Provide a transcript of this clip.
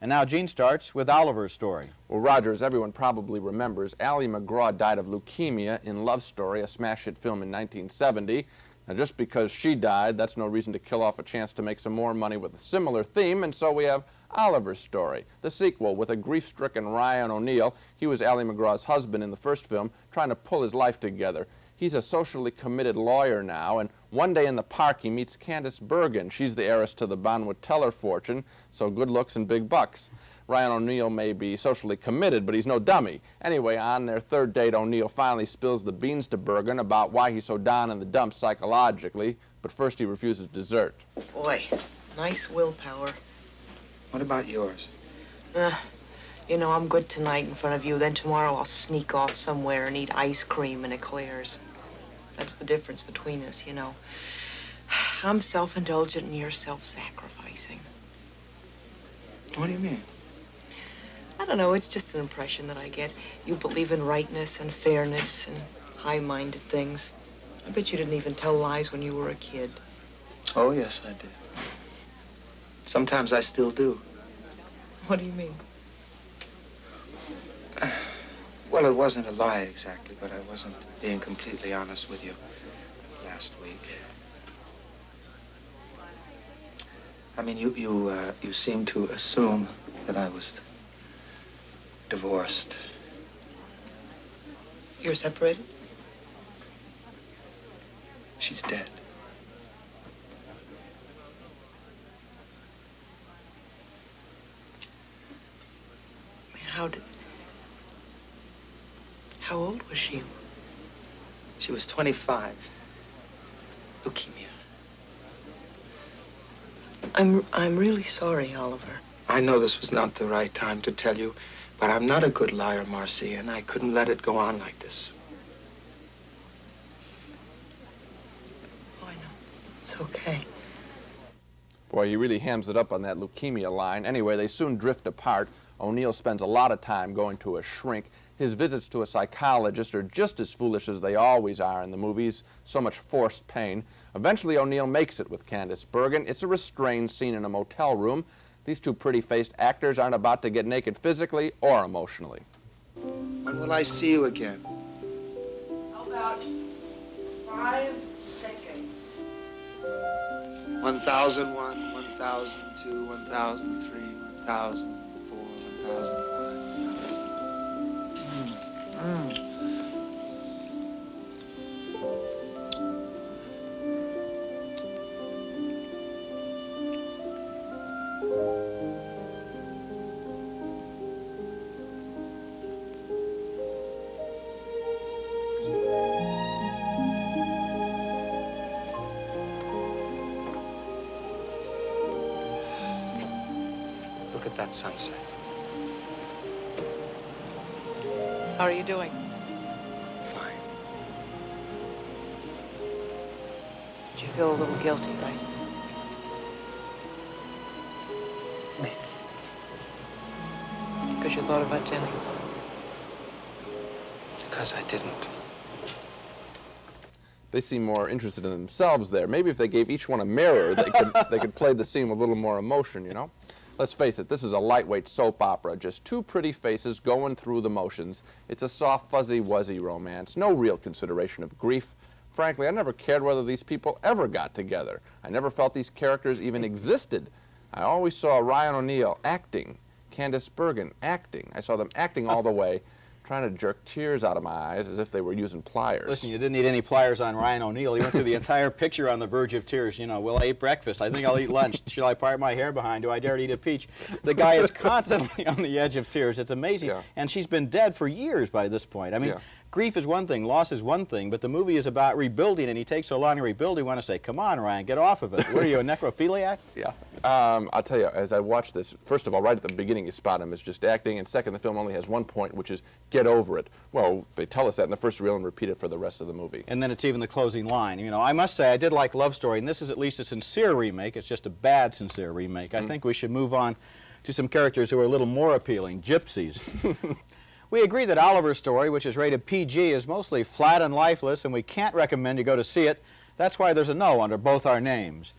And now Gene starts with Oliver's story. Well, Roger, as everyone probably remembers, Ally McGraw died of leukemia in Love Story, a smash hit film in 1970. Now, just because she died, that's no reason to kill off a chance to make some more money with a similar theme, and so we have Oliver's Story, the sequel with a grief-stricken Ryan O'Neal. He was Ally McGraw's husband in the first film, trying to pull his life together. He's a socially committed lawyer now, and one day in the park he meets Candice Bergen. She's the heiress to the Bonwit-Teller fortune, so good looks and big bucks. Ryan O'Neal may be socially committed, but he's no dummy. Anyway, on their third date, O'Neal finally spills the beans to Bergen about why he's so down in the dumps psychologically, but first he refuses dessert. Boy, nice willpower. What about yours? You know, I'm good tonight in front of you, then tomorrow I'll sneak off somewhere and eat ice cream and eclairs. That's the difference between us, you know. I'm self-indulgent and you're self-sacrificing. What do you mean? I don't know, it's just an impression that I get. You believe in rightness and fairness and high-minded things. I bet you didn't even tell lies when you were a kid. Oh, yes, I did. Sometimes I still do. What do you mean? Well, it wasn't a lie exactly, but I wasn't being completely honest with you last week. I mean, you seemed to assume that I was divorced. You're separated? She's dead. How old was she? She was 25. Leukemia. I'm really sorry, Oliver. I know this was not the right time to tell you, but I'm not a good liar, Marcy, and I couldn't let it go on like this. Oh, I know. It's okay. Boy, he really hams it up on that leukemia line. Anyway, they soon drift apart. O'Neal spends a lot of time going to a shrink. His visits to a psychologist are just as foolish as they always are in the movies, so much forced pain. Eventually, O'Neal makes it with Candice Bergen. It's a restrained scene in a motel room. These two pretty-faced actors aren't about to get naked physically or emotionally. When will I see you again? About 5 seconds. 1001, 1002, 1003, 1004, 1005. Look at that sunset. How are you doing? Fine. You feel a little guilty, right? Maybe. Because you thought about Jenny. Because I didn't. They seem more interested in themselves there. Maybe if they gave each one a mirror, they could play the scene with a little more emotion, you know? Let's face it, this is a lightweight soap opera, just two pretty faces going through the motions. It's a soft, fuzzy-wuzzy romance, no real consideration of grief. Frankly, I never cared whether these people ever got together. I never felt these characters even existed. I always saw Ryan O'Neal acting, Candice Bergen acting. I saw them acting all the way, trying to jerk tears out of my eyes as if they were using pliers. Listen, you didn't need any pliers on Ryan O'Neal. He went through the entire picture on the verge of tears. You know, will I eat breakfast? I think I'll eat lunch. Shall I part my hair behind? Do I dare to eat a peach? The guy is constantly on the edge of tears. It's amazing. Yeah. And she's been dead for years by this point. I mean, Yeah. grief is one thing, loss is one thing, but the movie is about rebuilding, and he takes so long to rebuild, you want to say, come on, Ryan, get off of it. What are you, a necrophiliac? Yeah. I'll tell you, as I watched this, first of all, right at the beginning, you spot him as just acting, and second, the film only has one point, which is get over it. Well, they tell us that in the first reel and repeat it for the rest of the movie. And then it's even the closing line. You know, I must say, I did like Love Story, and this is at least a sincere remake. It's just a bad, sincere remake. I think we should move on to some characters who are a little more appealing, gypsies. We agree that Oliver's Story, which is rated PG, is mostly flat and lifeless, and we can't recommend you go to see it. That's why there's a no under both our names.